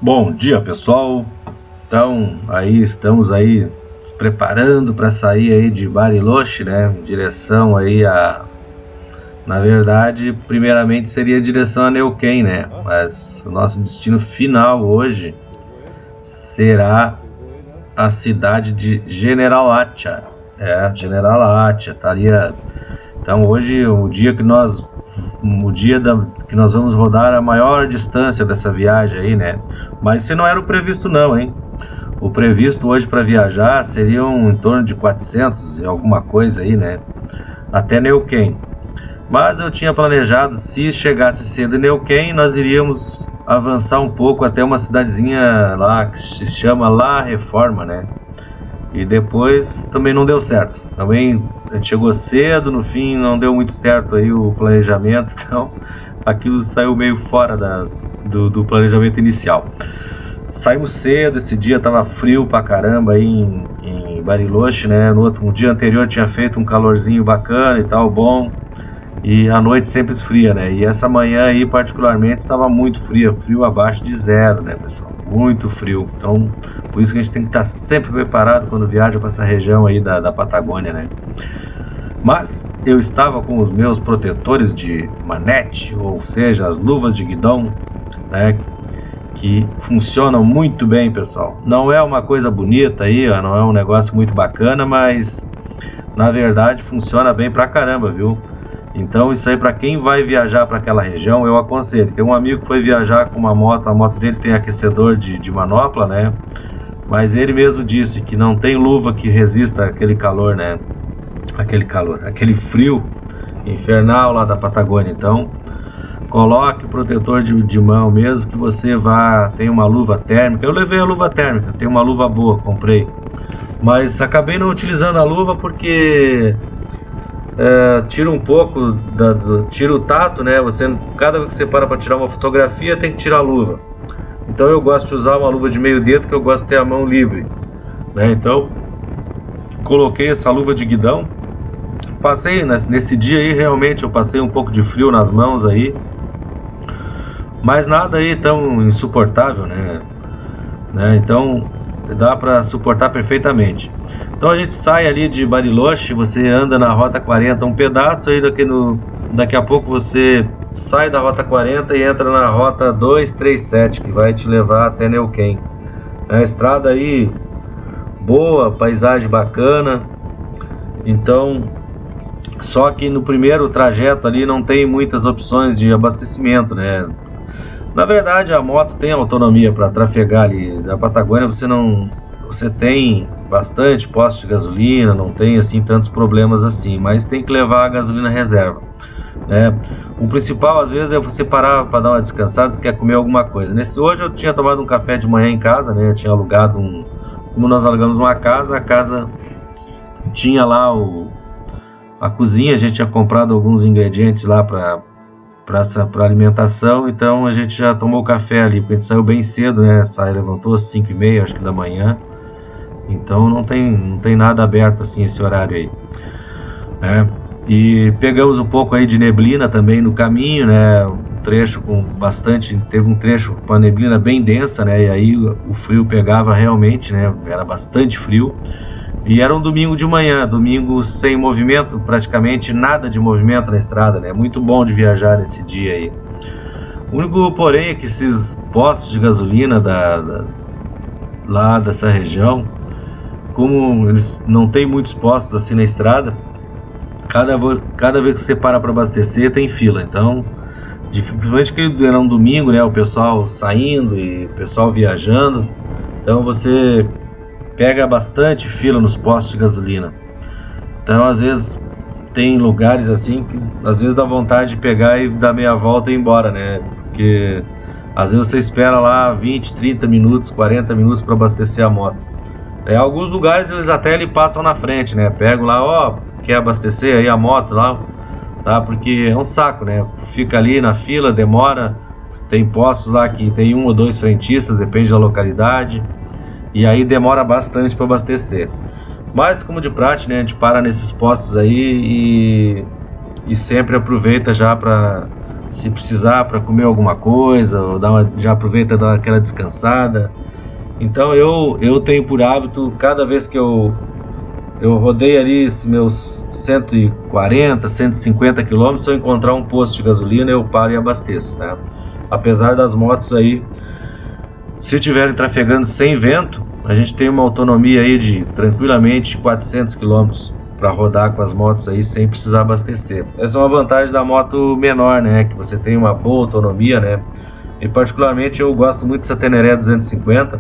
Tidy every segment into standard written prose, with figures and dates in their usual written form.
Bom dia, pessoal. Então, aí estamos aí se preparando para sair aí de Bariloche, né? Em direção aí na verdade, primeiramente seria em direção a Neuquén, né? Mas o nosso destino final hoje será a cidade de General Acha. General Acha estaria. Então hoje o dia que nós vamos rodar a maior distância dessa viagem aí, né? Mas isso não era o previsto não, hein? O previsto hoje para viajar seriam em torno de 400 e alguma coisa aí, né? Até Neuquén. Mas eu tinha planejado, se chegasse cedo em Neuquén, nós iríamos avançar um pouco até uma cidadezinha lá que se chama La Reforma, né? E depois também não deu certo. Também a gente chegou cedo, no fim não deu muito certo aí o planejamento, então aquilo saiu meio fora do planejamento inicial. Saímos cedo, esse dia tava frio pra caramba aí em Bariloche, né? No dia anterior tinha feito um calorzinho bacana e tal, bom. E a noite sempre esfria, né? E essa manhã aí particularmente estava muito fria, frio abaixo de zero, né, pessoal? Muito frio. Então, por isso que a gente tem que estar sempre preparado quando viaja para essa região aí da Patagônia, né? Mas eu estava com os meus protetores de manete, ou seja, as luvas de guidão, né? Que funcionam muito bem, pessoal. Não é uma coisa bonita aí, ó, não é um negócio muito bacana, mas na verdade funciona bem pra caramba, viu? Então isso aí para quem vai viajar para aquela região eu aconselho. Tem um amigo que foi viajar com uma moto, a moto dele tem aquecedor de manopla, né? Mas ele mesmo disse que não tem luva que resista àquele calor, né? Aquele frio infernal lá da Patagônia. Então coloque o protetor de mão mesmo que você vá, tem uma luva térmica. Eu levei a luva térmica, tem uma luva boa, comprei. Mas acabei não utilizando a luva porque tira um pouco, tira o tato, né? Cada vez que você para tirar uma fotografia tem que tirar a luva. Então eu gosto de usar uma luva de meio dedo, que eu gosto de ter a mão livre, né? Então coloquei essa luva de guidão. Passei nesse dia aí, realmente eu passei um pouco de frio nas mãos aí, mas nada aí tão insuportável, né? Então dá para suportar perfeitamente. Então a gente sai ali de Bariloche, você anda na Rota 40 um pedaço, aí daqui a pouco você sai da Rota 40 e entra na Rota 237, que vai te levar até Neuquén. É uma estrada aí boa, paisagem bacana. Então, só que no primeiro trajeto ali não tem muitas opções de abastecimento, né? Na verdade a moto tem autonomia para trafegar ali. Na Patagônia você tem bastante postos de gasolina, não tem assim tantos problemas assim, mas tem que levar a gasolina reserva, né? O principal às vezes é você parar para dar uma descansada, se quer comer alguma coisa. Hoje eu tinha tomado um café de manhã em casa, né? Eu tinha alugado como nós alugamos uma casa, a casa tinha lá a cozinha, a gente tinha comprado alguns ingredientes lá para alimentação, então a gente já tomou café ali, porque a gente saiu bem cedo, né? Levantou às 5h30, acho que da manhã. Então não tem nada aberto assim esse horário aí, né? E pegamos um pouco aí de neblina também no caminho, né? Teve um trecho com a neblina bem densa, né? E aí o frio pegava realmente, né? Era bastante frio. E era um domingo de manhã, domingo sem movimento, praticamente nada de movimento na estrada, né? Muito bom de viajar nesse dia aí. O único porém é que esses postos de gasolina lá dessa região, como eles não tem muitos postos assim na estrada, cada vez que você para abastecer tem fila. Então, principalmente que era um domingo, né? O pessoal saindo e o pessoal viajando, então você pega bastante fila nos postos de gasolina. Então às vezes tem lugares assim que às vezes dá vontade de pegar e dar meia volta e ir embora, né? Porque às vezes você espera lá 20, 30 minutos, 40 minutos para abastecer a moto. Alguns lugares eles até passam na frente, né? Pegam lá, ó, quer abastecer aí a moto lá, tá? Porque é um saco, né? Fica ali na fila, demora. Tem postos lá que tem 1 ou 2 frentistas, depende da localidade. E aí demora bastante para abastecer. Mas como de praxe, né, a gente para nesses postos aí e sempre aproveita já para se precisar para comer alguma coisa, ou já aproveita e dá aquela descansada. Então eu tenho por hábito, cada vez que eu rodei ali meus 140, 150 km, se eu encontrar um posto de gasolina, eu paro e abasteço, né? Apesar das motos aí, se estiverem trafegando sem vento, a gente tem uma autonomia aí de tranquilamente 400 km para rodar com as motos aí sem precisar abastecer. Essa é uma vantagem da moto menor, né? Que você tem uma boa autonomia, né? E particularmente eu gosto muito dessa Teneré 250,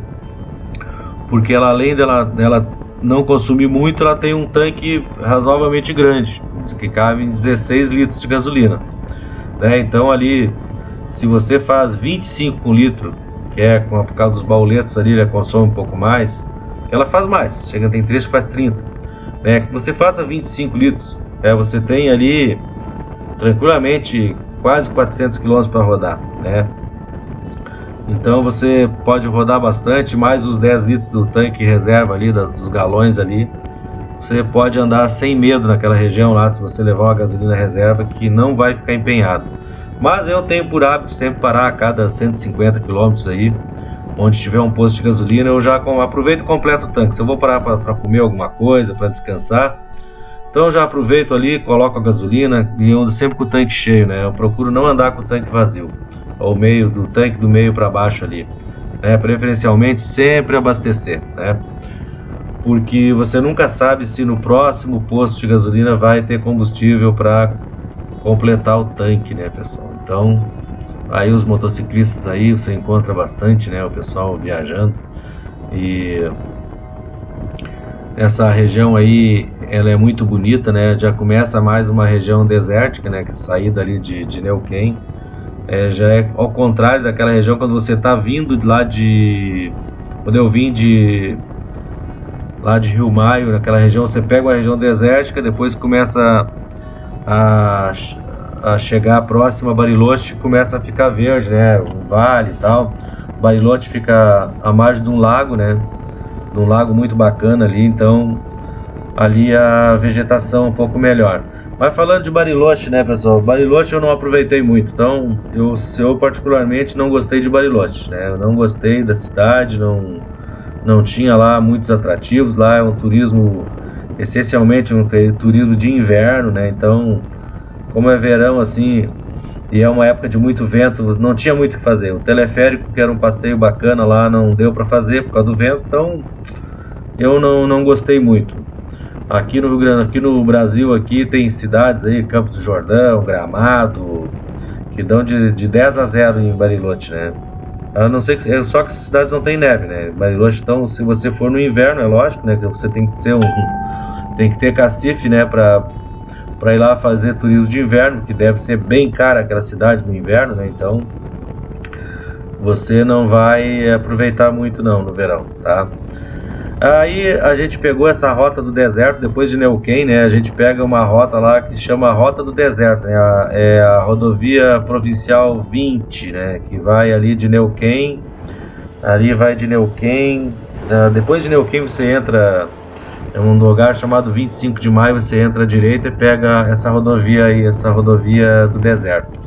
porque ela, além dela não consumir muito, ela tem um tanque razoavelmente grande, que cabe em 16 litros de gasolina, né? Então ali, se você faz 25 litros, que é por causa dos bauletos ali, ela consome um pouco mais, ela faz mais, tem trecho que faz 30, né? Que você faça 25 litros, você tem ali tranquilamente quase 400 km para rodar, né? Então você pode rodar bastante, mais os 10 litros do tanque reserva ali, dos galões ali, você pode andar sem medo naquela região lá, se você levar uma gasolina reserva, que não vai ficar empenhado. Mas eu tenho por hábito sempre parar a cada 150 km aí, onde tiver um posto de gasolina, eu já aproveito e completo o tanque. Se eu vou parar para comer alguma coisa, para descansar, então eu já aproveito ali, coloco a gasolina e ando sempre com o tanque cheio, né? Eu procuro não andar com o tanque vazio, ao meio do tanque, do meio para baixo ali, né? Preferencialmente sempre abastecer, né? Porque você nunca sabe se no próximo posto de gasolina vai ter combustível para completar o tanque, né, pessoal? Então, aí os motociclistas aí você encontra bastante, né, o pessoal viajando. E essa região aí, ela é muito bonita, né? Já começa mais uma região desértica, né, que é saída ali de Neuquén. Já é ao contrário daquela região quando você está vindo lá quando eu vim lá de Rio Maio, naquela região, você pega uma região desértica, depois começa a chegar próximo a Bariloche, começa a ficar verde, né? Um vale e tal. Bariloche fica à margem de um lago, né? De um lago muito bacana ali, então ali a vegetação é um pouco melhor. Mas falando de Bariloche, né, pessoal? Bariloche eu não aproveitei muito, então eu particularmente não gostei de Bariloche, né? Eu não gostei da cidade, não tinha lá muitos atrativos. Lá é um turismo, essencialmente um turismo de inverno, né? Então, como é verão assim, e é uma época de muito vento, não tinha muito o que fazer. O teleférico, que era um passeio bacana lá, não deu para fazer por causa do vento, então eu não gostei muito. Aqui no Rio Grande, aqui no Brasil, aqui tem cidades aí, Campos do Jordão, Gramado, que dão de 10 a 0 em Bariloche, né? A não ser que, só que essas cidades não tem neve, né? Bariloche, então, se você for no inverno, é lógico, né? Que você tem que ter cacife, né? Para ir lá fazer turismo de inverno, que deve ser bem cara aquela cidade no inverno, né? Então, você não vai aproveitar muito não no verão, tá? Aí a gente pegou essa rota do deserto, depois de Neuquén, né? A gente pega uma rota lá que chama Rota do Deserto, né? É a rodovia provincial 20, né? Que vai ali de Neuquén, depois de Neuquén você entra em um lugar chamado 25 de Maio, você entra à direita e pega essa rodovia aí, essa rodovia do deserto.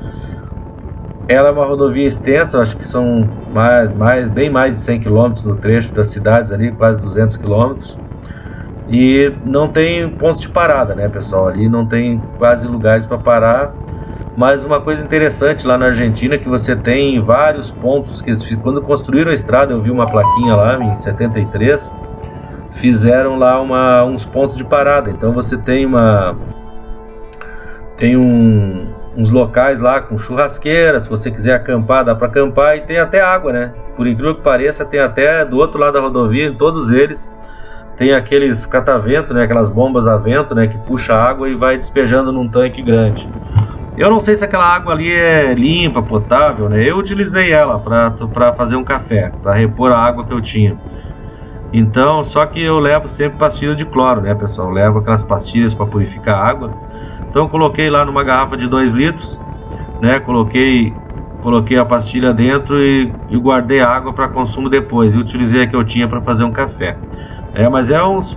Ela é uma rodovia extensa, acho que são bem mais de 100 km no trecho das cidades ali, quase 200 km. E não tem ponto de parada, né, pessoal? Ali não tem quase lugares para parar. Mas uma coisa interessante lá na Argentina é que você tem vários pontos que quando construíram a estrada, eu vi uma plaquinha lá em 73, fizeram lá uns pontos de parada. Então você tem uns locais lá com churrasqueira, se você quiser acampar, dá para acampar, e tem até água, né? Por incrível que pareça, tem até do outro lado da rodovia, em todos eles, tem aqueles catavento, né? Aquelas bombas a vento, né? Que puxa água e vai despejando num tanque grande. Eu não sei se aquela água ali é limpa, potável, né? Eu utilizei ela para fazer um café, para repor a água que eu tinha. Então, só que eu levo sempre pastilha de cloro, né, pessoal? Eu levo aquelas pastilhas para purificar a água. Então coloquei lá numa garrafa de 2 litros, né? Coloquei a pastilha dentro e guardei a água para consumo depois. E utilizei a que eu tinha para fazer um café. Mas é uns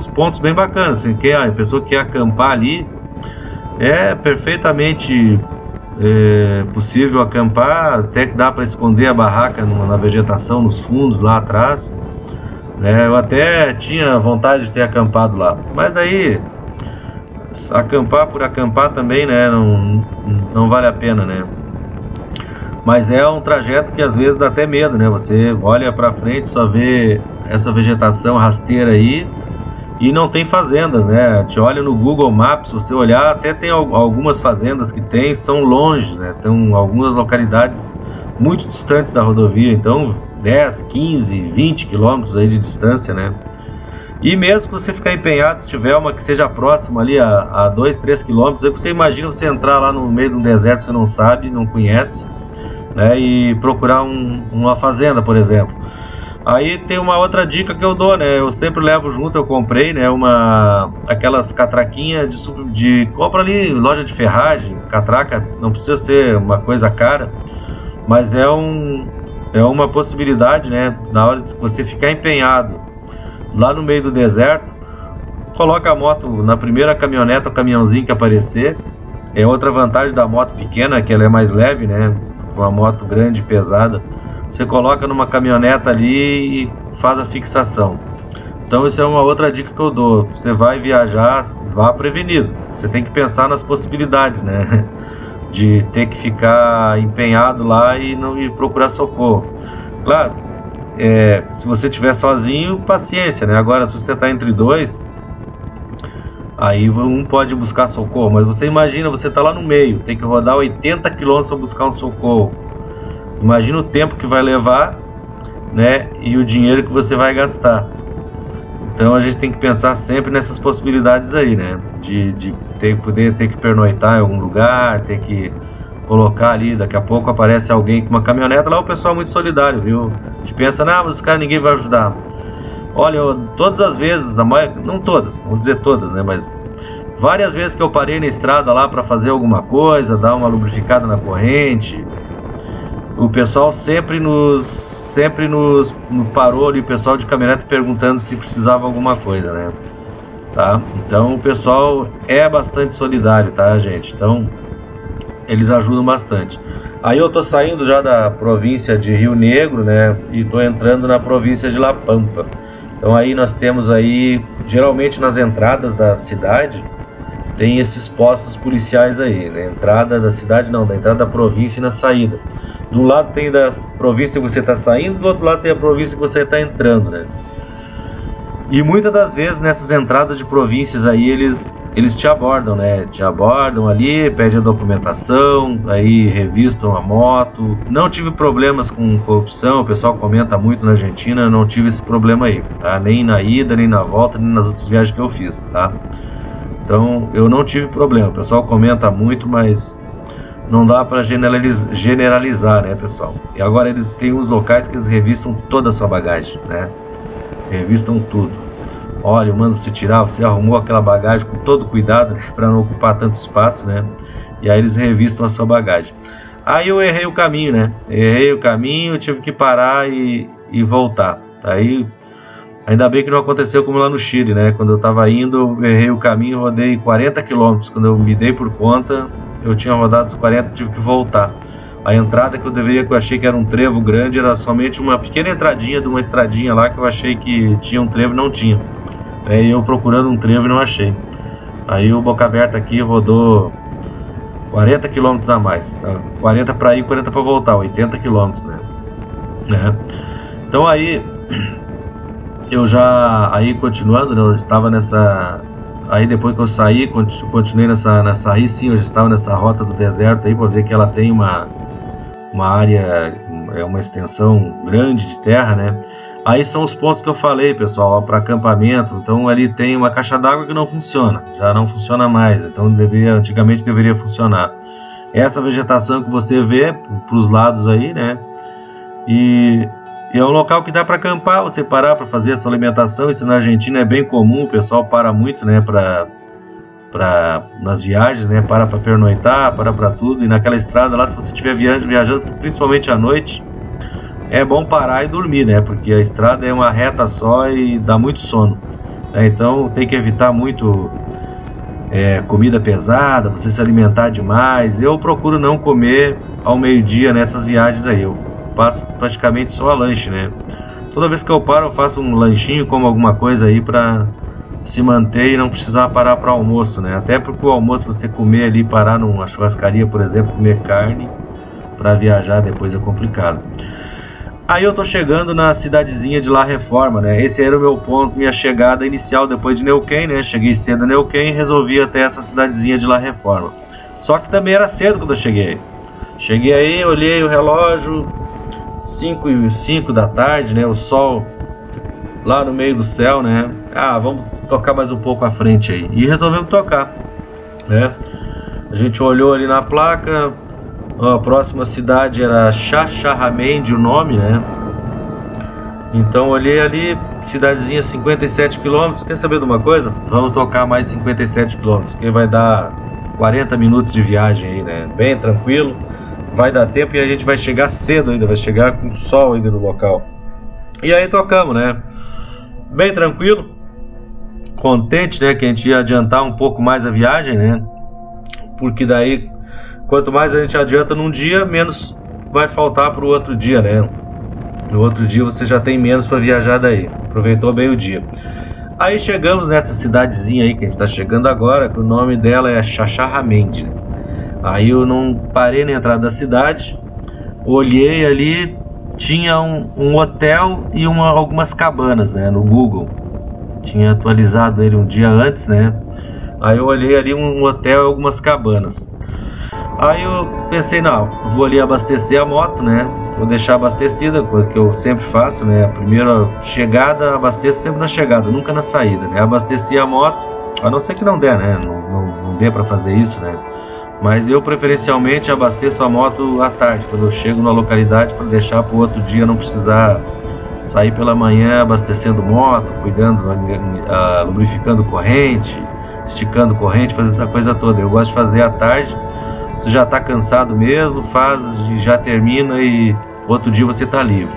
pontos bem bacanas. Assim, a pessoa que quer acampar ali é perfeitamente possível acampar, até que dá para esconder a barraca na vegetação, nos fundos lá atrás, né? Eu até tinha vontade de ter acampado lá, mas daí acampar por acampar também, né, não vale a pena, né? Mas é um trajeto que às vezes dá até medo, né? Você olha para frente, só vê essa vegetação rasteira aí e não tem fazendas, né? Te olha no Google Maps, você olhar, até tem algumas fazendas que tem, são longe, né? Tem algumas localidades muito distantes da rodovia, então 10, 15, 20 quilômetros aí de distância, né? E mesmo que você ficar empenhado, se tiver uma que seja próxima ali a 2, 3 quilômetros, aí você imagina você entrar lá no meio de um deserto, você não sabe, não conhece, né? E procurar uma fazenda, por exemplo. Aí tem uma outra dica que eu dou, né? Eu sempre levo junto, eu comprei, né? Aquelas catraquinhas de compra ali, loja de ferragem, catraca, não precisa ser uma coisa cara, mas é uma possibilidade, né? Na hora de você ficar empenhado lá no meio do deserto, coloca a moto na primeira caminhoneta ou caminhãozinho que aparecer. É outra vantagem da moto pequena, que ela é mais leve, né? Com a moto grande e pesada, você coloca numa caminhoneta ali e faz a fixação. Então isso é uma outra dica que eu dou. Você vai viajar, vá prevenido. Você tem que pensar nas possibilidades, né? De ter que ficar empenhado lá e não ir procurar socorro. Claro, se você estiver sozinho, paciência, né? Agora, se você está entre dois, aí um pode buscar socorro. Mas você imagina, você está lá no meio, tem que rodar 80 km para buscar um socorro. Imagina o tempo que vai levar, né? E o dinheiro que você vai gastar. Então a gente tem que pensar sempre nessas possibilidades aí, né? De poder ter que pernoitar em algum lugar, ter que colocar ali, daqui a pouco aparece alguém com uma caminhoneta. Lá o pessoal é muito solidário, viu? A gente pensa, não, mas os caras ninguém vai ajudar. Olha, todas as vezes, não todas, vamos dizer todas, né? Mas várias vezes que eu parei na estrada lá para fazer alguma coisa, dar uma lubrificada na corrente, o pessoal sempre nos parou ali, o pessoal de caminhonete, perguntando se precisava alguma coisa, né? Tá? Então o pessoal é bastante solidário, tá, gente? Então eles ajudam bastante. Aí eu tô saindo já da província de Rio Negro, né? E tô entrando na província de La Pampa. Então aí nós temos aí, geralmente nas entradas da cidade, tem esses postos policiais aí, né? Entrada da cidade não, da entrada da província e na saída. Do lado tem da província que você está saindo, do outro lado tem a província que você está entrando, né? E muitas das vezes nessas entradas de províncias aí eles te abordam, né? Te abordam ali, pedem a documentação, aí revistam a moto. Não tive problemas com corrupção, o pessoal comenta muito na Argentina, não tive esse problema aí, tá? Nem na ida, nem na volta, nem nas outras viagens que eu fiz, tá? Então eu não tive problema, o pessoal comenta muito, mas não dá para generalizar, né, pessoal? E agora eles têm uns locais que eles revistam toda a sua bagagem, né? Revistam tudo. Olha, eu mando você tirar, você arrumou aquela bagagem com todo cuidado, né, para não ocupar tanto espaço, né? E aí eles revistam a sua bagagem. Aí eu errei o caminho, né? Errei o caminho, eu tive que parar e voltar. Aí, ainda bem que não aconteceu como lá no Chile, né? Quando eu estava indo, eu errei o caminho, rodei 40 km. Quando eu me dei por conta, eu tinha rodado os 40, tive que voltar. A entrada que eu achei que era um trevo grande, era somente uma pequena entradinha de uma estradinha lá que eu achei que tinha um trevo e não tinha. Aí eu procurando um trevo e não achei. Aí o Boca Aberta aqui rodou 40 km a mais, tá? 40 para ir, 40 para voltar, 80 km, né? Então aí eu já, aí continuando, né, eu estava nessa, aí depois que eu saí, continuei nessa aí sim, eu já estava nessa rota do deserto aí, para ver que ela tem uma área, uma extensão grande de terra, né? Aí são os pontos que eu falei, pessoal, para acampamento. Então ali tem uma caixa d'água que não funciona, já não funciona mais, então antigamente deveria funcionar. Essa vegetação que você vê para os lados aí, né? E é um local que dá para acampar, você parar para fazer essa alimentação. Isso na Argentina é bem comum, o pessoal para muito, né, nas viagens, né, para pernoitar, para tudo. E naquela estrada lá, se você estiver viajando, principalmente à noite, é bom parar e dormir, né, porque a estrada é uma reta só e dá muito sono, né? Então tem que evitar muito comida pesada, você se alimentar demais. Eu procuro não comer ao meio-dia nessas viagens aí. Eu passo praticamente só a lanche, né? Toda vez que eu paro eu faço um lanchinho, como alguma coisa aí pra se manter e não precisar parar para almoço, né? Até porque o almoço, você comer ali, parar numa churrascaria, por exemplo, comer carne para viajar depois é complicado. Aí eu tô chegando na cidadezinha de La Reforma, né? Esse era o meu ponto, minha chegada inicial depois de Neuquén, né? Cheguei cedo em Neuquén e resolvi ir até essa cidadezinha de La Reforma. Só que também era cedo quando eu cheguei. Cheguei aí, olhei o relógio, 5h05 da tarde, né? O sol lá no meio do céu, né? Vamos tocar mais um pouco à frente aí. E resolvemos tocar, né? A gente olhou ali na placa, a próxima cidade era Xaxarramendi, o nome, né? Então olhei ali, cidadezinha 57 km. Quer saber de uma coisa? Vamos tocar mais 57 km, que vai dar 40 minutos de viagem aí, né? Bem tranquilo, vai dar tempo e a gente vai chegar cedo ainda, vai chegar com sol ainda no local. E aí tocamos, né? Bem tranquilo, contente, né, que a gente ia adiantar um pouco mais a viagem, né? Porque daí, quanto mais a gente adianta num dia, menos vai faltar para o outro dia, né? No outro dia você já tem menos para viajar daí. Aproveitou bem o dia. Aí chegamos nessa cidadezinha aí que a gente está chegando agora, que o nome dela é Xaxarramendi, né? Aí eu não parei na entrada da cidade, olhei ali, tinha um hotel e algumas cabanas, né, no Google. Tinha atualizado ele um dia antes, né? Aí eu olhei ali um hotel e algumas cabanas. Aí eu pensei, não, vou ali abastecer a moto, né? Vou deixar abastecida, coisa que eu sempre faço, né? A primeira chegada, abasteço sempre na chegada, nunca na saída, né? Abasteci a moto, a não ser que não der, né? Não dê pra fazer isso, né? Mas eu preferencialmente abasteço a moto à tarde, quando eu chego na localidade, para deixar para o outro dia não precisar sair pela manhã abastecendo moto, cuidando, lubrificando corrente, esticando corrente, fazer essa coisa toda. Eu gosto de fazer à tarde, você já está cansado mesmo, faz e já termina e outro dia você está livre.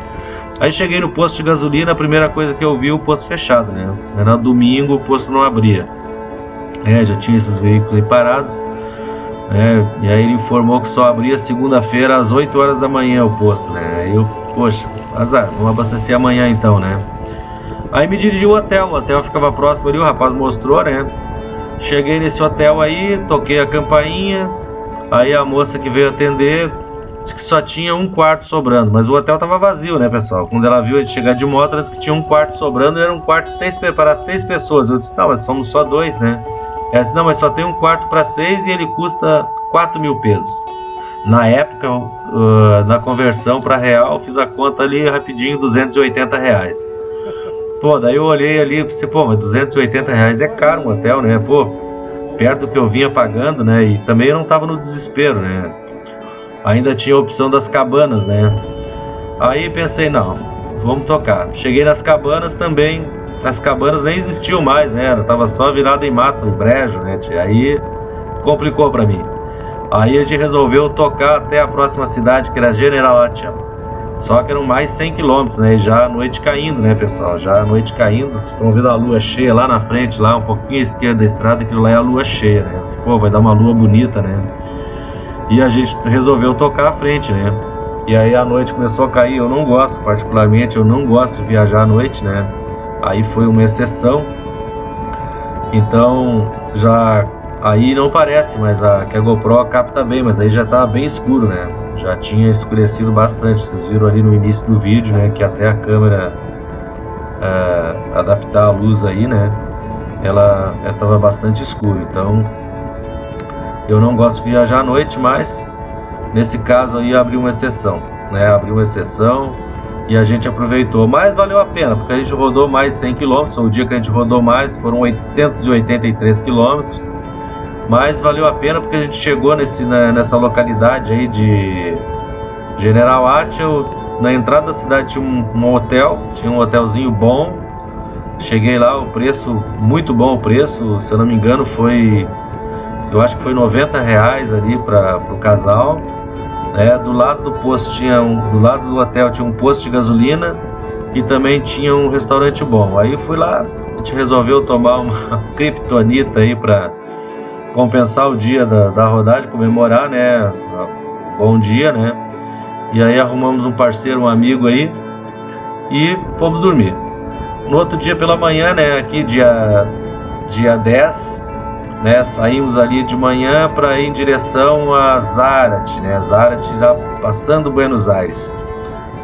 Aí cheguei no posto de gasolina, a primeira coisa que eu vi, o posto fechado, né? Era domingo, o posto não abria. Já tinha esses veículos aí parados. E aí ele informou que só abria segunda-feira às 8 horas da manhã o posto, né? Aí eu, poxa, azar, vamos abastecer amanhã então, né? Aí me dirigi ao hotel, o hotel ficava próximo ali, o rapaz mostrou, né? Cheguei nesse hotel aí, toquei a campainha, aí a moça que veio atender disse que só tinha um quarto sobrando, mas o hotel tava vazio, né, pessoal? Quando ela viu a gente chegar de moto, ela disse que tinha um quarto sobrando, e era um quarto para 6 pessoas. Eu disse, não, mas somos só 2, né? Ela disse, não, mas só tem um quarto para 6 e ele custa 4.000 pesos. Na época, na conversão para real, fiz a conta ali rapidinho, 280 reais. Pô, daí eu olhei ali e pensei, pô, mas 280 reais é caro um hotel, né? Pô, perto do que eu vinha pagando, né? E também eu não tava no desespero, né? Ainda tinha a opção das cabanas, né? Aí pensei, não, vamos tocar. Cheguei nas cabanas também. As cabanas nem existiam mais, né? Tava só virado em mato, em brejo, né? Aí complicou pra mim. Aí a gente resolveu tocar até a próxima cidade, que era General Atcha. Só que eram mais 100 km, né? E já a noite caindo, né, pessoal? Já a noite caindo. Vocês estão vendo a lua cheia lá na frente, lá um pouquinho à esquerda da estrada, aquilo lá é a lua cheia, né? Pô, vai dar uma lua bonita, né? E a gente resolveu tocar à frente, né? E aí a noite começou a cair. Eu não gosto, particularmente, eu não gosto de viajar à noite, né? Aí foi uma exceção. Então já aí não parece, mas que a GoPro capta bem, mas aí já estava bem escuro, né? Já tinha escurecido bastante. Vocês viram ali no início do vídeo, né? Que até a câmera adaptar a luz aí, né? Ela estava bastante escura. Então eu não gosto de viajar à noite, mas nesse caso aí abriu uma exceção, né? Abriu uma exceção e a gente aproveitou, mas valeu a pena, porque a gente rodou mais 100 km, o dia que a gente rodou mais foram 883 km, mas valeu a pena porque a gente chegou nessa localidade aí de General Atcha. Na entrada da cidade tinha um hotel, tinha um hotelzinho bom. Cheguei lá, o preço, muito bom o preço, se eu não me engano eu acho que foi 90 reais ali para o casal. Do lado do posto do lado do hotel tinha um posto de gasolina e também tinha um restaurante bom. Aí fui lá, a gente resolveu tomar uma kryptonita aí para compensar o dia da rodagem, comemorar, né? Bom dia, né? E aí arrumamos um parceiro, um amigo aí e fomos dormir. No outro dia pela manhã, né? Aqui dia 10, né? Saímos ali de manhã para ir em direção a Zárate, né? Zárate já passando Buenos Aires.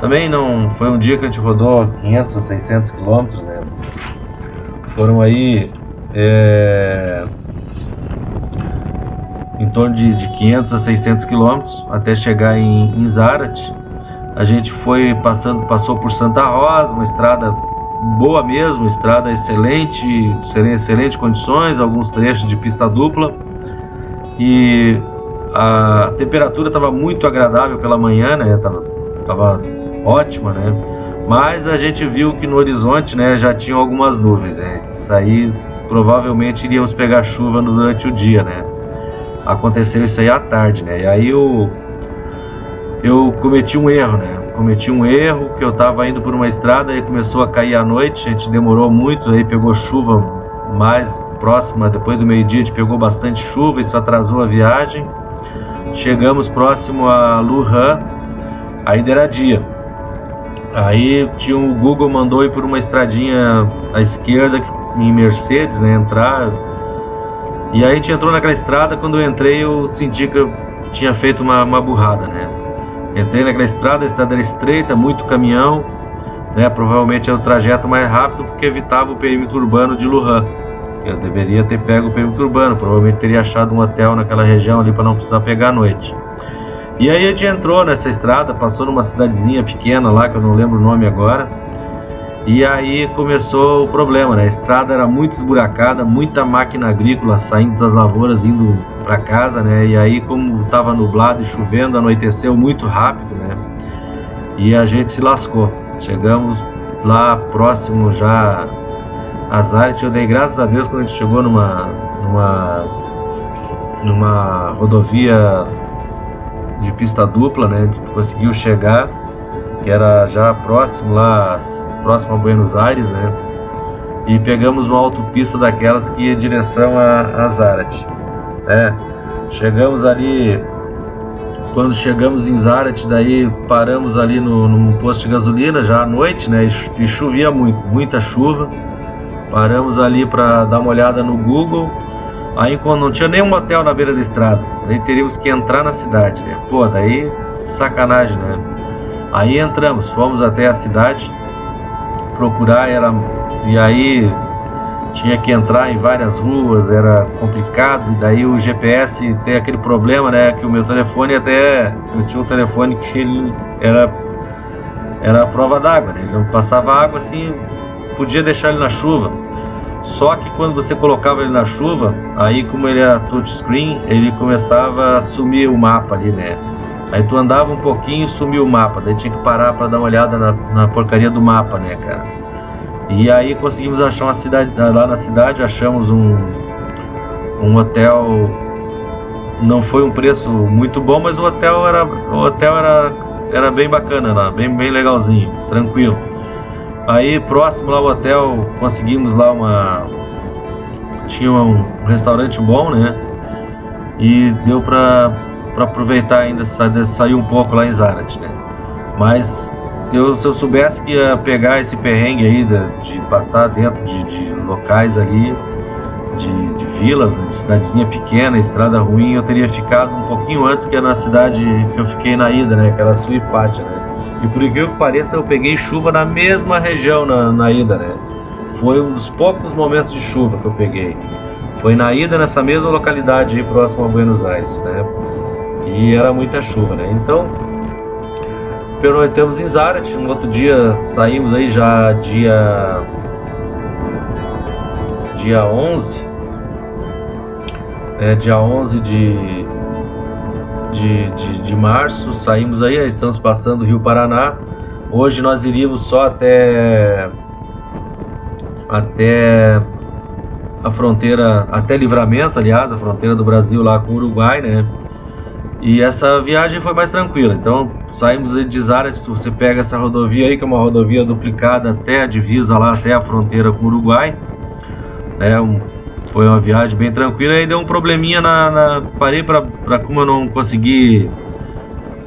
Também não foi um dia que a gente rodou 500 ou 600 quilômetros, né? Foram aí em torno de 500 a 600 quilômetros até chegar em Zárate. A gente passou por Santa Rosa, uma estrada boa mesmo, estrada excelente condições, alguns trechos de pista dupla, e a temperatura estava muito agradável pela manhã, né? Tava ótima, né? Mas a gente viu que no horizonte, né, já tinham algumas nuvens, né? Isso aí provavelmente iríamos pegar chuva durante o dia, né? Aconteceu isso aí à tarde, né? E aí eu cometi um erro, né? Que eu tava indo por uma estrada e começou a cair à noite, a gente demorou muito, aí pegou chuva mais próxima, depois do meio-dia a gente pegou bastante chuva, isso atrasou a viagem. Chegamos próximo a Lujan, ainda era dia. Aí o Google mandou ir por uma estradinha à esquerda em Mercedes, né, entrar. E aí a gente entrou naquela estrada. Quando eu entrei eu senti que eu tinha feito uma burrada, né? Entrei naquela estrada, a estrada era estreita, muito caminhão, né? Provavelmente era o trajeto mais rápido porque evitava o perímetro urbano de Lujan. Eu deveria ter pego o perímetro urbano, provavelmente teria achado um hotel naquela região ali para não precisar pegar à noite. E aí a gente entrou nessa estrada, passou numa cidadezinha pequena lá, que eu não lembro o nome agora. E aí começou o problema, né? A estrada era muito esburacada, muita máquina agrícola saindo das lavouras, indo para casa, né? E aí, como estava nublado e chovendo, anoiteceu muito rápido, né? E a gente se lascou. Chegamos lá próximo já a Zárate. Eu dei graças a Deus quando a gente chegou numa rodovia de pista dupla, né? A gente conseguiu chegar, que era já próximo a Buenos Aires, né? E pegamos uma autopista daquelas que ia em direção a Zárate, né? Chegamos ali, quando chegamos em Zárate, daí paramos ali num posto de gasolina já à noite, né? E chovia muita chuva. Paramos ali para dar uma olhada no Google. Aí quando não tinha nenhum hotel na beira da estrada, daí teríamos que entrar na cidade, né? Pô, daí sacanagem, né? Aí entramos, fomos até a cidade procurar, e aí tinha que entrar em várias ruas, era complicado. E daí o GPS tem aquele problema, né? Que o meu telefone eu tinha um telefone que ele era a prova d'água, né? Ele não passava água assim, podia deixar ele na chuva. Só que quando você colocava ele na chuva, aí como ele era touchscreen, ele começava a sumir o mapa ali, né? Aí tu andava um pouquinho e sumia o mapa, daí tinha que parar para dar uma olhada na porcaria do mapa, né, cara? E aí conseguimos achar uma cidade, lá na cidade achamos um hotel. Não foi um preço muito bom, mas o hotel era bem bacana lá, bem legalzinho, tranquilo. Aí próximo lá ao hotel conseguimos lá tinha um restaurante bom, né? E deu para aproveitar ainda, sair um pouco lá em Zárate, né? Mas se eu soubesse que ia pegar esse perrengue aí de passar dentro de locais ali, de vilas, né, de cidadezinha pequena, estrada ruim, eu teria ficado um pouquinho antes que na cidade que eu fiquei na ida, né? Aquela Suipatia, né? E por incrível que pareça, eu peguei chuva na mesma região na ida, né? Foi um dos poucos momentos de chuva que eu peguei. Foi na ida, nessa mesma localidade aí, próximo a Buenos Aires, né? E era muita chuva, né? Então, pernoitamos em Zárate. No outro dia saímos aí já dia 11, dia 11 de março, saímos aí, estamos passando o Rio Paraná. Hoje nós iríamos só até a fronteira, até Livramento, aliás, a fronteira do Brasil lá com o Uruguai, né? E essa viagem foi mais tranquila. Então saímos de Zárate, você pega essa rodovia aí, que é uma rodovia duplicada até a divisa lá, até a fronteira com o Uruguai, Foi uma viagem bem tranquila. Aí deu um probleminha parei para como eu não consegui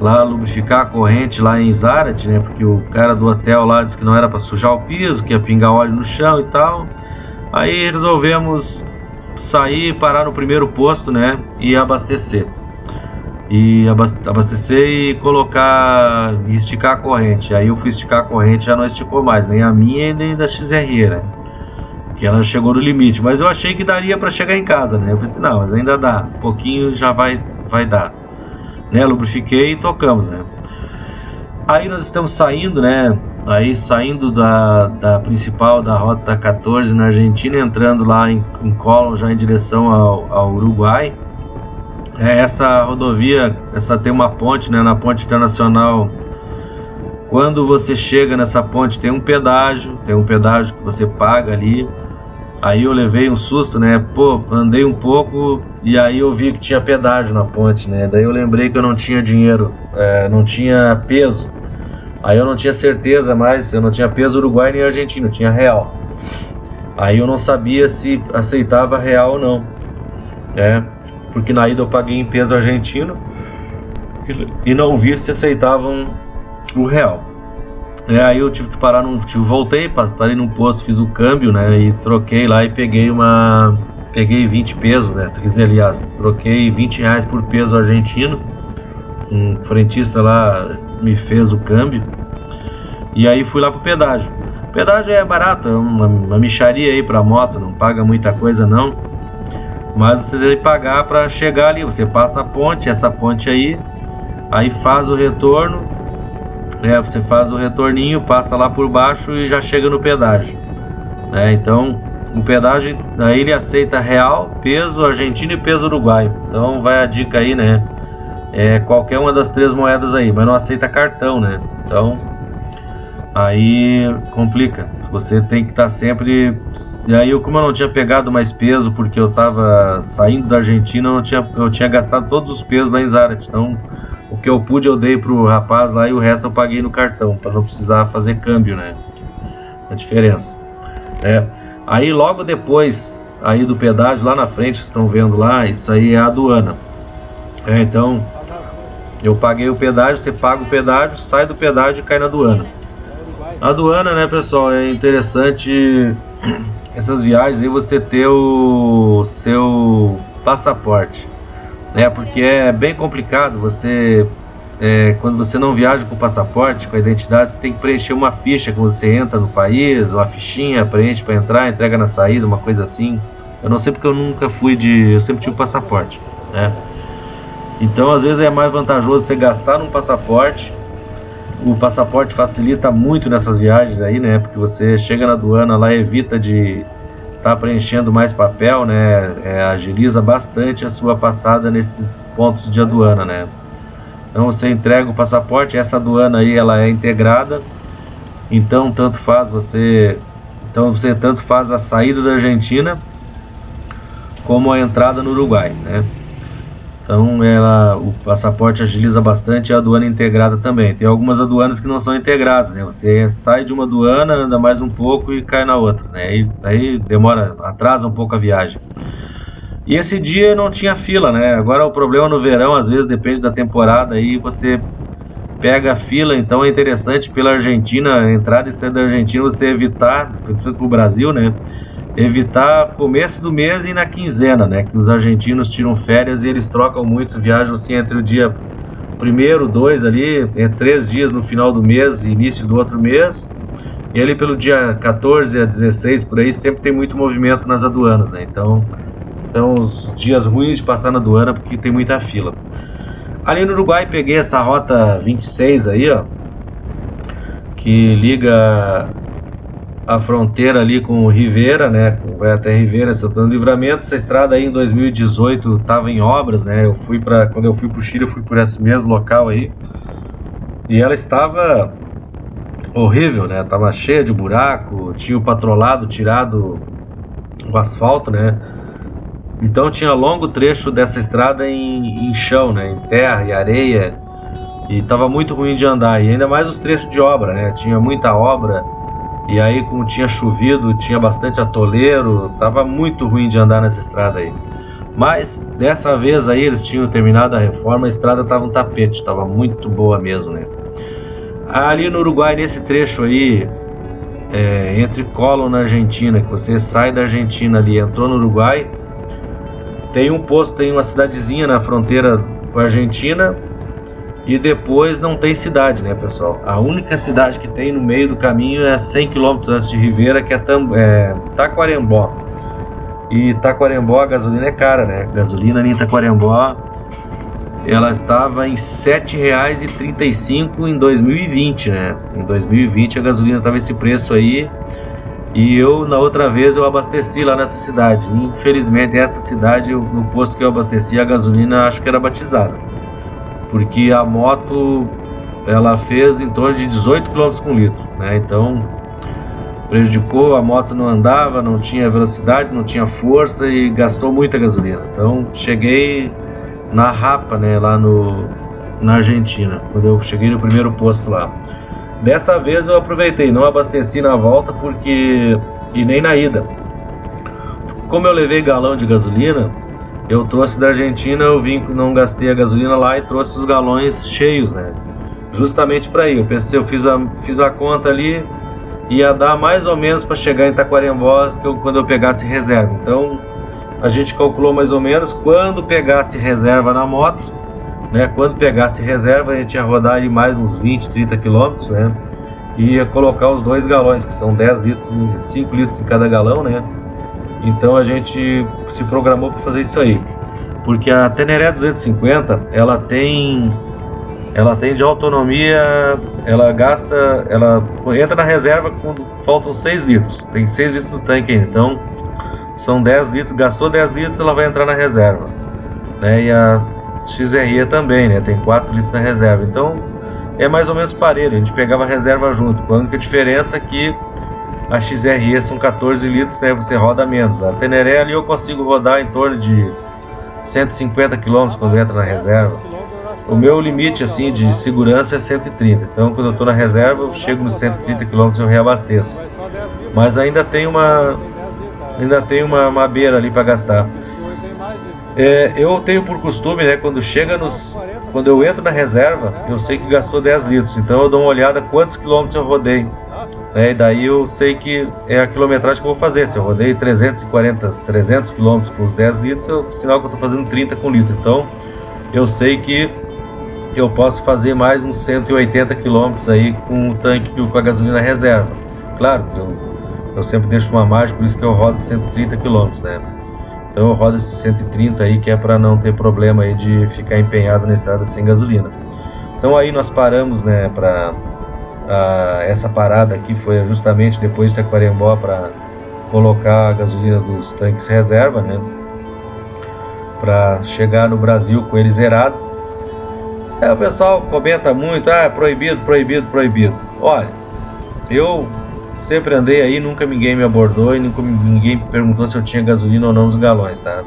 lá lubrificar a corrente lá em Zárate, né? Porque o cara do hotel lá disse que não era para sujar o piso, que ia pingar óleo no chão e tal. Aí resolvemos sair, parar no primeiro posto, né? E abastecer. E abastecer e colocar e esticar a corrente. Aí eu fui esticar a corrente, já não esticou mais, nem a minha nem da XRE, né? Que ela chegou no limite, mas eu achei que daria para chegar em casa, né? Eu pensei, não, mas ainda dá, um pouquinho já vai dar, né? Lubrifiquei e tocamos, né? Aí nós estamos saindo, né? Aí saindo da principal, da rota 14 na Argentina, entrando lá em Colón, já em direção ao Uruguai. Essa rodovia, tem uma ponte, né? Na ponte internacional. Quando você chega nessa ponte tem um pedágio que você paga ali. Aí eu levei um susto, né? Pô, andei um pouco e aí eu vi que tinha pedágio na ponte, né? Daí eu lembrei que eu não tinha dinheiro, não tinha peso. Aí eu não tinha certeza mais, eu não tinha peso Uruguai nem Argentina, eu tinha real. Aí eu não sabia se aceitava real ou não, né? Porque na ida eu paguei em peso argentino e não vi se aceitavam o real. Aí eu tive que parar voltei, parei num posto, fiz o câmbio, né? E troquei lá e peguei 20 pesos, né? Quer dizer, aliás, troquei 20 reais por peso argentino. Um frentista lá me fez o câmbio. E aí fui lá pro pedágio. O pedágio é barato, é uma mixaria aí pra moto, não paga muita coisa não. Mas você deve pagar para chegar ali. Você passa a ponte, essa ponte aí faz o retorno. Você faz o retorninho, passa lá por baixo e já chega no pedágio. Então, o pedágio, aí ele aceita real, peso argentino e peso uruguaio. Então, vai a dica aí, né? Qualquer uma das três moedas aí, mas não aceita cartão, né? Então, aí complica. Você tem que estar sempre. E aí, como eu não tinha pegado mais peso, porque eu estava saindo da Argentina, eu tinha gastado todos os pesos lá em Zárate. Então, o que eu pude eu dei pro rapaz lá e o resto eu paguei no cartão, para não precisar fazer câmbio, né? A diferença. Aí logo depois aí do pedágio, lá na frente, vocês estão vendo lá, isso aí é a aduana. Então, eu paguei o pedágio, você paga o pedágio, sai do pedágio e cai na aduana. A aduana, né, pessoal, é interessante essas viagens aí você ter o seu passaporte. Porque é bem complicado você, quando você não viaja com o passaporte, com a identidade, você tem que preencher uma ficha quando você entra no país, uma fichinha, preenche para entrar, entrega na saída, uma coisa assim. Eu não sei porque eu nunca eu sempre tive passaporte, né? Então às vezes é mais vantajoso você gastar num passaporte. O passaporte facilita muito nessas viagens aí, né? Porque você chega na aduana lá, evita de tá preenchendo mais papel, né? Agiliza bastante a sua passada nesses pontos de aduana, né? Então você entrega o passaporte, essa aduana aí ela é integrada, então você tanto faz a saída da Argentina como a entrada no Uruguai, né? Então o passaporte agiliza bastante, a aduana integrada também. Tem algumas aduanas que não são integradas, né? Você sai de uma aduana, anda mais um pouco e cai na outra, né? Aí demora, atrasa um pouco a viagem. E esse dia não tinha fila, né? Agora o problema no verão, às vezes depende da temporada, aí você pega a fila. Então é interessante pela Argentina, entrada e saída da Argentina, você evitar, principalmente pro Brasil, né? Evitar começo do mês e na quinzena, né? Que os argentinos tiram férias e eles trocam muito, viajam assim entre o dia 1º, 2 ali, 3 dias no final do mês e início do outro mês. E ali pelo dia 14 a 16 por aí sempre tem muito movimento nas aduanas, né? Então são os dias ruins de passar na aduana porque tem muita fila. Ali no Uruguai peguei essa rota 26 aí, ó, que liga a fronteira ali com Rivera, né? Vai até Rivera, Santana do Livramento. Essa estrada aí em 2018 estava em obras, né? Quando eu fui para o Chile, eu fui por esse mesmo local aí. E ela estava horrível, né? Tava cheia de buraco, tinha o patrolado tirado o asfalto, né? Então tinha longo trecho dessa estrada em chão, né? Em terra e areia. E tava muito ruim de andar. E ainda mais os trechos de obra, né? Tinha muita obra. E aí, como tinha chovido, tinha bastante atoleiro, tava muito ruim de andar nessa estrada aí. Mas dessa vez aí eles tinham terminado a reforma, a estrada tava um tapete, tava muito boa mesmo, né? Ali no Uruguai, nesse trecho aí, entre Colón na Argentina, que você sai da Argentina ali, entrou no Uruguai, tem um posto, tem uma cidadezinha na fronteira com a Argentina, e depois não tem cidade, né, pessoal? A única cidade que tem no meio do caminho é 100 km antes de Rivera, que é Tacuarembó. E Tacuarembó a gasolina é cara, né? A gasolina em Tacuarembó, ela estava em R$ 7,35 em 2020, né? Em 2020 a gasolina estava esse preço aí. E eu, na outra vez, eu abasteci lá nessa cidade. Infelizmente, essa cidade, no posto que eu abasteci, a gasolina acho que era batizada, porque a moto, ela fez em torno de 18 km por litro, né? Então prejudicou, a moto não andava, não tinha velocidade, não tinha força e gastou muita gasolina. Então cheguei na Rapa, né, lá na Argentina, quando eu cheguei no primeiro posto lá. Dessa vez eu aproveitei, não abasteci na volta e nem na ida. Como eu levei galão de gasolina, eu trouxe da Argentina, eu vim, não gastei a gasolina lá e trouxe os galões cheios, né? Justamente para ir. Eu pensei, eu fiz a conta ali, ia dar mais ou menos para chegar em Tacuarembó quando eu pegasse reserva. Então a gente calculou mais ou menos quando pegasse reserva na moto, né? Quando pegasse reserva a gente ia rodar aí mais uns 20, 30 quilômetros, né? E ia colocar os 2 galões, que são 10 litros, 5 litros em cada galão, né? Então a gente se programou para fazer isso aí, porque a Teneré 250 ela tem de autonomia, ela entra na reserva quando faltam 6 litros, tem 6 litros no tanque ainda, então são 10 litros, gastou 10 litros, ela vai entrar na reserva, né? E a XRE também, né? Tem 4 litros na reserva, então é mais ou menos parelho, a gente pegava a reserva junto, com a única diferença é que a XRE são 14 litros, né? Você roda menos. A Teneré ali eu consigo rodar em torno de 150 km quando entra na reserva. O meu limite assim de segurança é 130. Então quando eu estou na reserva eu chego nos 130 km e eu reabasteço. Mas ainda tem uma beira ali para gastar. Eu tenho por costume, né? Quando eu entro na reserva, eu sei que gastou 10 litros. Então eu dou uma olhada quantos quilômetros eu rodei. E daí eu sei que é a quilometragem que eu vou fazer. Se eu rodei 300 km com os 10 litros, sinal que eu estou fazendo 30 com litro. Então eu sei que eu posso fazer mais uns 180 km aí com o tanque, com a gasolina reserva. Claro que eu sempre deixo uma margem, por isso que eu rodo 130 km, né? Então eu rodo esses 130 aí, que é para não ter problema aí de ficar empenhado na estrada sem gasolina. Então aí nós paramos, né, essa parada aqui foi justamente depois de Tacuarembó para colocar a gasolina dos tanques reserva, né? Para chegar no Brasil com ele zerado. O pessoal comenta muito, proibido, proibido, proibido. Olha, eu sempre andei aí, nunca ninguém me abordou e nunca ninguém perguntou se eu tinha gasolina ou não nos galões, tá?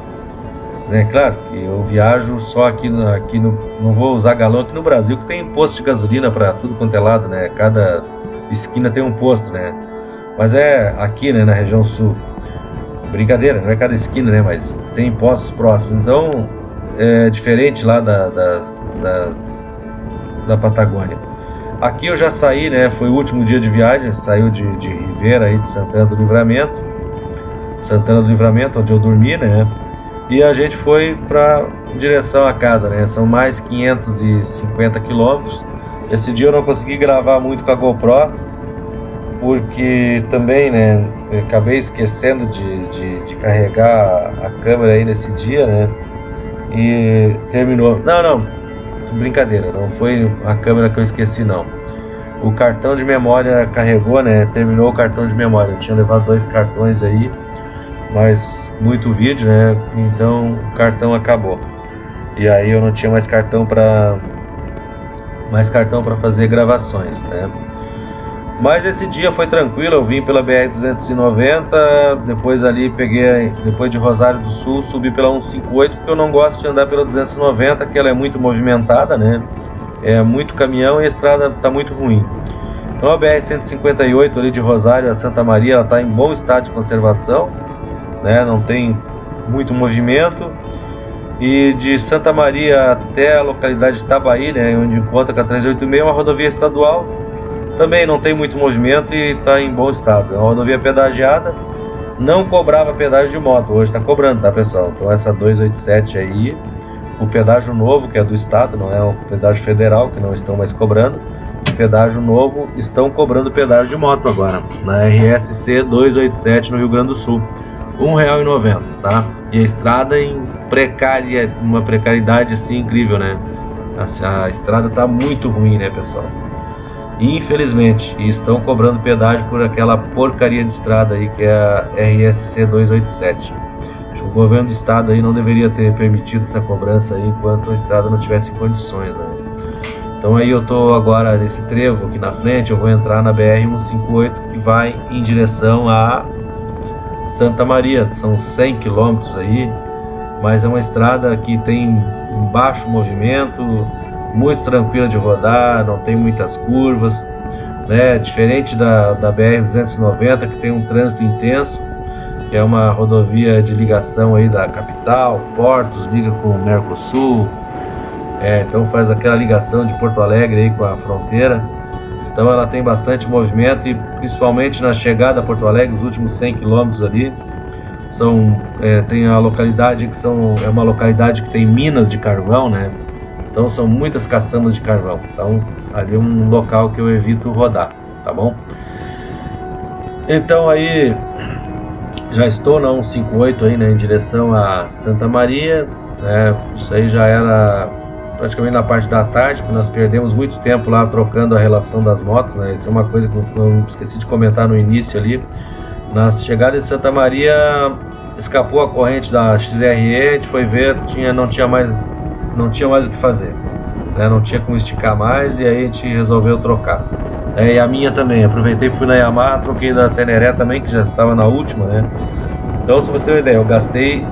Claro que eu viajo só aqui não vou usar galão aqui no Brasil, que tem posto de gasolina para tudo quanto é lado, né? Cada esquina tem um posto, né? Mas é aqui, né, na região sul. Brincadeira, não é cada esquina, né? Mas tem postos próximos. Então é diferente lá da Patagônia. Aqui eu já saí, né? Foi o último dia de viagem, saiu de Rivera aí, de Santana do Livramento, onde eu dormi, né? E a gente foi para direção à casa, né? São mais 550 quilômetros. Esse dia eu não consegui gravar muito com a GoPro, porque também, né, acabei esquecendo de carregar a câmera aí nesse dia, né? E terminou. Não, brincadeira, não foi a câmera que eu esqueci, não. O cartão de memória carregou, né? Terminou o cartão de memória. Eu tinha levado 2 cartões aí, mas muito vídeo, né? Então o cartão acabou. E aí eu não tinha mais cartão para fazer gravações, né? Mas esse dia foi tranquilo, eu vim pela BR-290, depois ali depois de Rosário do Sul, subi pela 158, porque eu não gosto de andar pela 290, que ela é muito movimentada, né? É muito caminhão e a estrada está muito ruim. Então a BR-158 ali de Rosário a Santa Maria, ela está em bom estado de conservação, né? Não tem muito movimento. E de Santa Maria até a localidade de Itabaí, né, onde encontra com a 386, uma rodovia estadual, também não tem muito movimento e está em bom estado. É uma rodovia pedagiada, não cobrava pedágio de moto, hoje está cobrando, tá, pessoal? Então essa 287 aí, o pedágio novo, que é do estado, não é o pedágio federal, que não estão mais cobrando, o pedágio novo estão cobrando pedágio de moto agora, na RSC 287 no Rio Grande do Sul, R$ 1,90, tá? E a estrada em uma precariedade assim incrível, né? A estrada tá muito ruim, né, pessoal? Infelizmente, e estão cobrando pedágio por aquela porcaria de estrada aí que é a RSC 287. Acho que o governo do estado aí não deveria ter permitido essa cobrança aí enquanto a estrada não tivesse condições, né? Então aí eu tô agora nesse trevo aqui na frente, eu vou entrar na BR-158 que vai em direção a Santa Maria, são 100 quilômetros aí, mas é uma estrada que tem baixo movimento, muito tranquila de rodar, não tem muitas curvas, né? Diferente da BR-290, que tem um trânsito intenso, que é uma rodovia de ligação aí da capital, Portos, liga com o Mercosul, então faz aquela ligação de Porto Alegre aí com a fronteira. Então ela tem bastante movimento e principalmente na chegada a Porto Alegre, os últimos 100 quilômetros ali, tem a localidade que é uma localidade que tem minas de carvão, né? Então são muitas caçambas de carvão. Então ali é um local que eu evito rodar, tá bom? Então aí já estou na 158 aí, né, em direção a Santa Maria, né? Isso aí já era praticamente na parte da tarde, porque nós perdemos muito tempo lá trocando a relação das motos, né? Isso é uma coisa que eu esqueci de comentar no início ali. Na chegada de Santa Maria, escapou a corrente da XRE, a gente foi ver, não tinha mais o que fazer, né? Não tinha como esticar mais, e aí a gente resolveu trocar. E a minha também, aproveitei, fui na Yamaha, troquei da Teneré também, que já estava na última, né? Então, se você ter uma ideia, eu gastei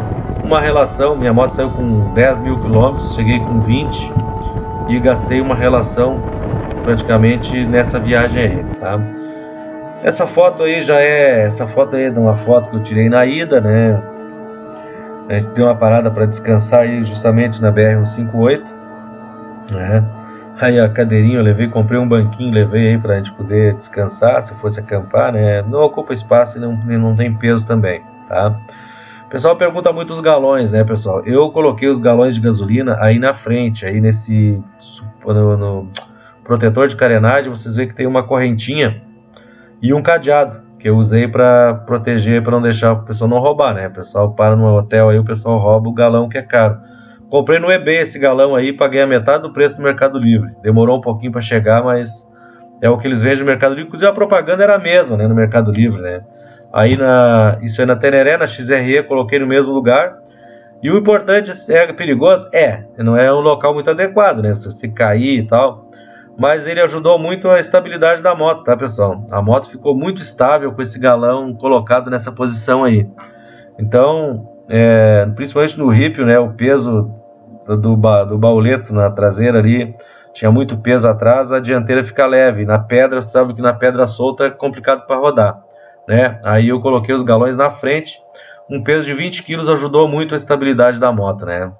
uma relação, minha moto saiu com 10 mil quilômetros, cheguei com 20 e gastei uma relação praticamente nessa viagem aí, tá? Essa foto aí é uma foto que eu tirei na ida, né? A gente deu uma parada para descansar aí justamente na BR-158, né? Aí a cadeirinha eu comprei um banquinho, levei aí pra gente poder descansar, se fosse acampar, né? Não ocupa espaço e não tem peso também, tá? O pessoal pergunta muito os galões, né, pessoal? Eu coloquei os galões de gasolina aí na frente, aí no protetor de carenagem, vocês veem que tem uma correntinha e um cadeado, que eu usei para proteger, para não deixar o pessoal não roubar, né? O pessoal para no hotel aí, o pessoal rouba o galão que é caro. Comprei no eBay esse galão aí, paguei a metade do preço do Mercado Livre. Demorou um pouquinho para chegar, mas é o que eles vendem no Mercado Livre. Inclusive a propaganda era a mesma, né, no Mercado Livre, né? Aí isso aí na Teneré, na XRE, coloquei no mesmo lugar. E o importante é perigoso? Não é um local muito adequado, né? Se você cair e tal. Mas ele ajudou muito a estabilidade da moto, tá, pessoal? A moto ficou muito estável com esse galão colocado nessa posição aí. Então, principalmente no ripio, né? O peso do bauleto na traseira ali tinha muito peso atrás, a dianteira fica leve. Na pedra, sabe que na pedra solta é complicado para rodar, né? Aí eu coloquei os galões na frente, um peso de 20 kg ajudou muito a estabilidade da moto, né?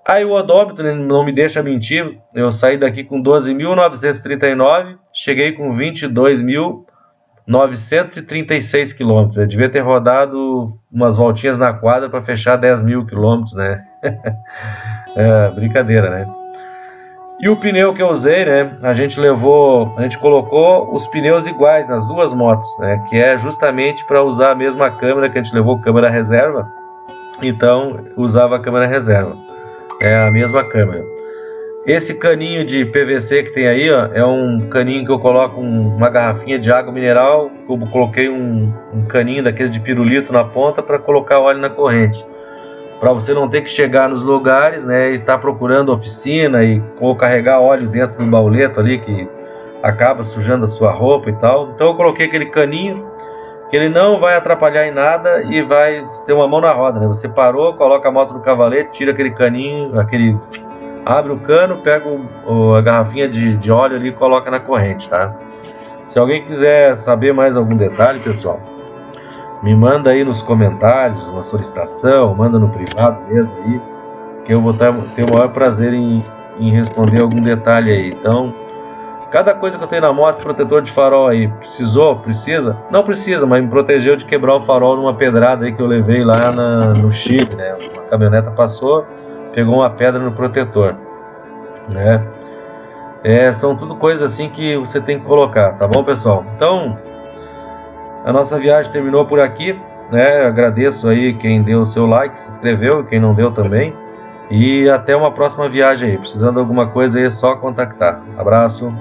Aí o odômetro não me deixa mentir, eu saí daqui com 12.939, cheguei com 22.936 km. Eu devia ter rodado umas voltinhas na quadra para fechar 10.000 km, né? Brincadeira, né? E o pneu que eu usei, né? A gente colocou os pneus iguais nas duas motos, né? Que é justamente para usar a mesma câmera, que a gente levou câmera reserva. Então, usava a câmera reserva. É a mesma câmera. Esse caninho de PVC que tem aí, ó, é um caninho que eu coloco uma garrafinha de água mineral. Eu coloquei um caninho daqueles de pirulito na ponta para colocar óleo na corrente. Para você não ter que chegar nos lugares, né, e estar procurando oficina ou carregar óleo dentro do bauleto ali, que acaba sujando a sua roupa e tal. Então eu coloquei aquele caninho, que ele não vai atrapalhar em nada e vai ter uma mão na roda, né? Você parou, coloca a moto no cavalete, tira aquele caninho, abre o cano, pega a garrafinha de óleo ali e coloca na corrente, tá? Se alguém quiser saber mais algum detalhe, pessoal, me manda aí nos comentários uma solicitação, manda no privado mesmo aí, que eu vou ter o maior prazer em responder algum detalhe aí. Então, cada coisa que eu tenho na moto, protetor de farol aí, precisa? Não precisa, mas me protegeu de quebrar o farol numa pedrada aí que eu levei lá no Chile, né? Uma caminhoneta passou, pegou uma pedra no protetor, né? São tudo coisas assim que você tem que colocar, tá bom, pessoal? Então, a nossa viagem terminou por aqui, né? Agradeço aí quem deu o seu like, se inscreveu, quem não deu também. E até uma próxima viagem aí. Precisando de alguma coisa aí, é só contactar. Abraço.